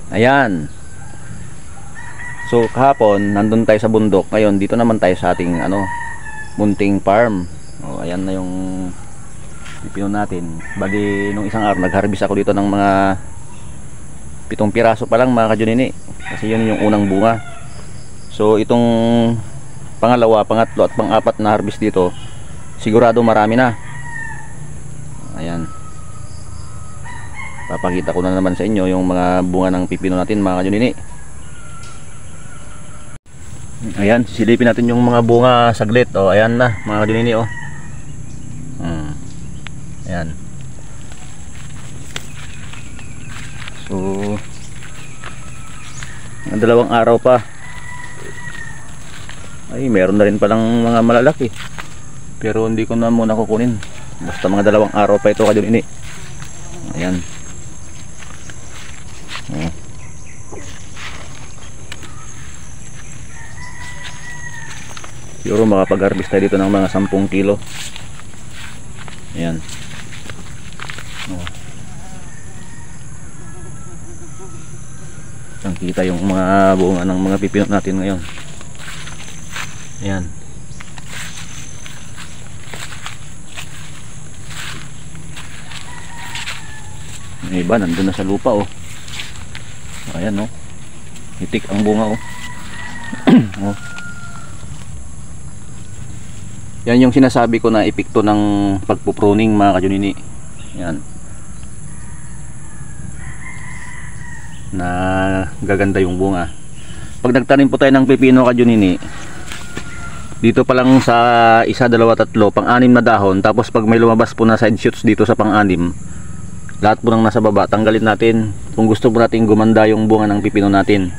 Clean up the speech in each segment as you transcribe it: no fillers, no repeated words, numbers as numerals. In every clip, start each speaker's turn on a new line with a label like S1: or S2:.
S1: Ayan. So kahapon nandun tayo sa bundok, ngayon dito naman tayo sa ating munting farm. Ayan na yung pipino natin. Bali nung isang araw nag-harvest ako dito ng mga 7 piraso pa lang mga kajunini, kasi yun yung unang bunga. So itong pangalawa, pangatlo at pang-apat na harvest dito, sigurado marami na. Ayan, papakita ko na naman sa inyo yung mga bunga ng pipino natin mga kajunini. Ayan, sisilipin natin yung mga bunga saglit. Ayan na mga kajunini. Ayan. So ang 2 araw pa ay meron na rin palang mga malalaki, pero hindi ko na muna kukunin, basta mga 2 araw pa ito kajunini. Ayan. Siguro makapag-harvest tayo dito ng mga 10 kilo. Ayan. Kita yung mga bunga ng mga pipino natin ngayon. Ayan. Yung iba nandun na sa lupa. Ayan hitik ang bunga. Yan yung sinasabi ko na epekto ng pagpupruning mga kajunini. Yan, na gaganda yung bunga. Pag nagtanim po tayo ng pipino kajunini, dito pa lang sa 1, 2, 3, pang-anim na dahon, tapos pag may lumabas po na side shoots dito sa pang-anim, lahat po ng nasa baba tanggalin natin kung gusto po natin gumanda yung bunga ng pipino natin.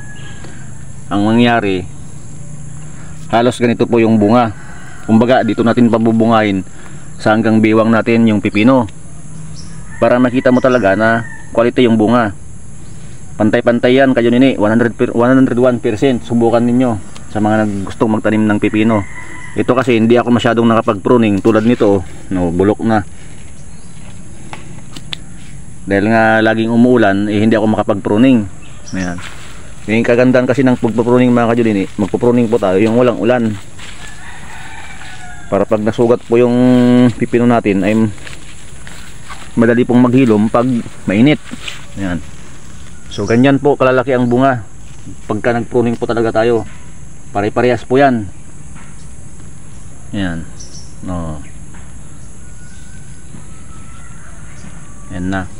S1: Ang mangyari, halos ganito po yung bunga. Kumbaga dito natin pabubungahin sa hanggang biwang natin yung pipino, para makita mo talaga na quality yung bunga. Pantay-pantay yan kajunini, 101%. Subukan ninyo sa mga gustong magtanim ng pipino. Ito kasi hindi ako masyadong nakapag-pruning tulad nito, bulok na. Dahil nga laging umuulan, hindi ako makapag-pruning. Ayan. Yung kagandahan kasi ng pagpupruning mga kajunini, magpupruning po tayo yung walang ulan, para pag nasugat po yung pipino natin ay madali pong maghilom pag mainit. Ayan. So ganyan po kalalaki ang bunga pagka nagpruning po talaga tayo. Pare-parehas po yan. Ayan. Ayan na.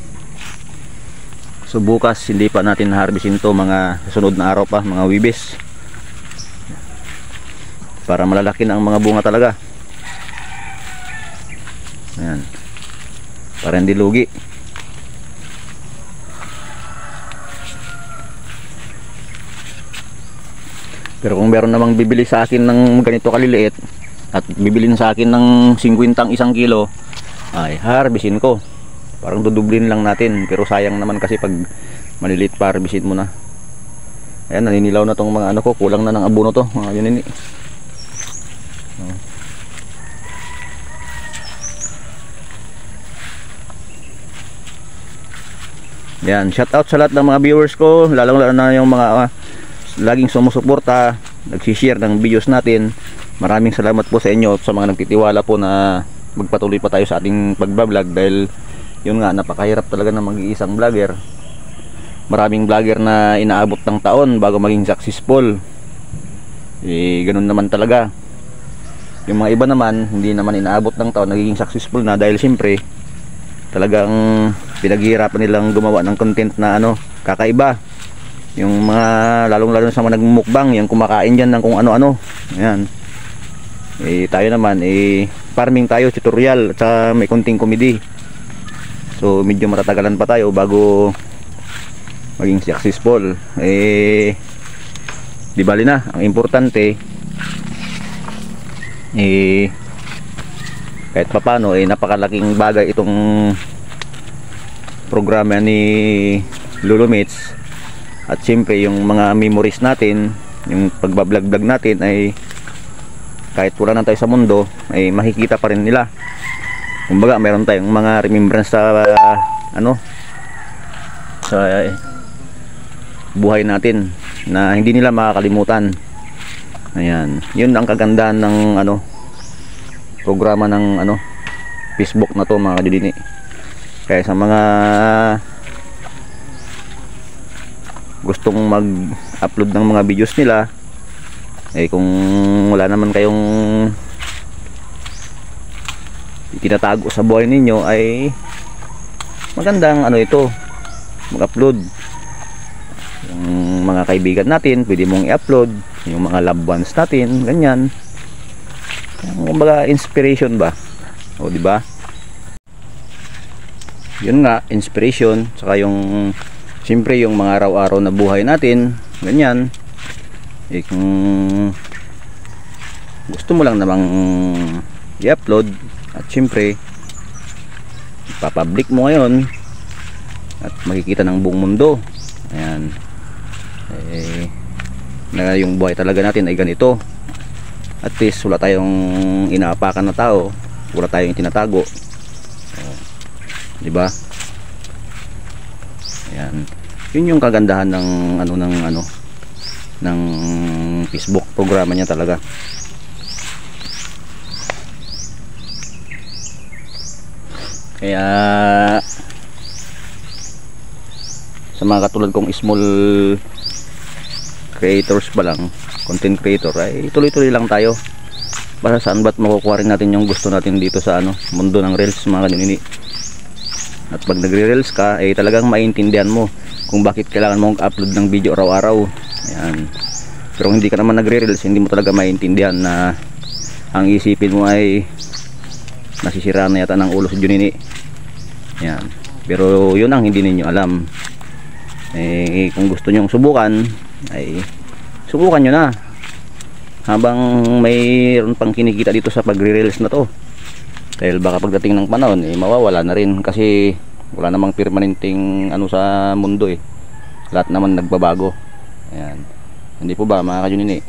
S1: So bukas hindi pa natin harvestin to, mga susunod na araw pa, mga Wibes, para malalaki na ang mga bunga talaga. Ayan, para hindi lugi. Pero kung meron namang bibili sa akin ng ganito kaliliit at bibilin sa akin ng 50 1 kilo, ay harvestin ko. Parang dudublin lang natin, pero sayang naman kasi pag maliliit pa harvestin mo na. Ayan, naninilaw na tong mga ko, kulang na ng abono to mga yunini. Yan, shout out sa lahat ng mga viewers ko, lalong-lalo na yung mga laging sumusuporta, nagsi-share ng videos natin. Maraming salamat po sa inyo at sa mga nagtitiwala po na magpatuloy pa tayo sa ating pagbablog, dahil yun nga, napakahirap talaga ng mag-iisang vlogger. Maraming vlogger na inaabot ng taon bago maging successful. Ganun naman talaga. Yung mga iba naman, hindi naman inaabot ng taon, nagiging successful na dahil siyempre talagang pinaghihirapan nilang gumawa ng content na kakaiba. Yung mga lalong-lalo sa mga nagmumukbang, yung kumakain dyan ng kung ano-ano. Ayan. Tayo naman, farming tayo, tutorial, at saka may konting comedy. So medyo matatagalan pa tayo bago maging successful. Di bali na, ang importante kahit papano napakalaking bagay itong programa ni Lolo Mitch. At siyempre yung mga memories natin, yung pagbablog-vlog natin, ay kahit wala na tayo sa mundo, ay makikita pa rin nila. Kumbaga meron tayong mga remembrance sa buhay natin na hindi nila makakalimutan. Ayan, yun ang kagandahan ng programa ng Facebook na to, mga kadidini. Kaya sa mga gustong mag-upload ng mga videos nila, kung wala naman kayong itinatago sa buhay ninyo, ay magandang ito, mag-upload. Yung mga kaibigan natin pwede mong i-upload, yung mga loved ones natin, ganyan. Kumbaga inspiration ba, o di ba? Yun nga, inspiration. Saka yung siyempre yung mga araw-araw na buhay natin, ganyan. Kung gusto mo lang namang i-upload, at siyempre ipapublic mo ngayon at makikita ng buong mundo, ayan, na yung buhay talaga natin ay ganito. At least wala tayong inaapakan na tao, wala tayong tinatago, di ba? Ayan, yun yung kagandahan ng ng Facebook programa niya talaga. Kaya sa mga katulad kong small creators pa lang, content creator, ay tuloy-tuloy lang tayo. Para saan ba't makukuha rin natin yung gusto natin dito sa mundo ng reels, mga kanini. At pag nagre-reels ka, ay talagang maintindihan mo kung bakit kailangan mong upload ng video araw-araw. Ayan. Pero kung hindi ka naman nagre-reels, hindi mo talaga maintindihan na ang isipin mo ay nasisira na yata ng ulo sa Junini. Ayan. Pero yun ang hindi ninyo alam. Kung gusto nyong subukan, ay subukan nyo na habang mayroon pang kinikita dito sa pagre-reels na to. Dahil baka pagdating ng panahon, mawawala na rin, kasi wala namang permanenteng sa mundo lahat naman nagbabago. Ayan. Hindi po ba, mga Junini?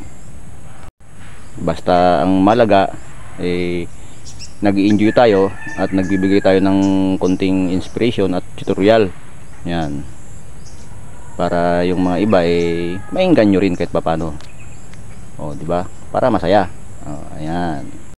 S1: Basta ang malaga nag-i-enjoy tayo at nagbibigay tayo ng konting inspiration at tutorial. Yan. Para yung mga iba mainggan nyo rin kahit papaano. O, di ba? Para masaya. O, ayan.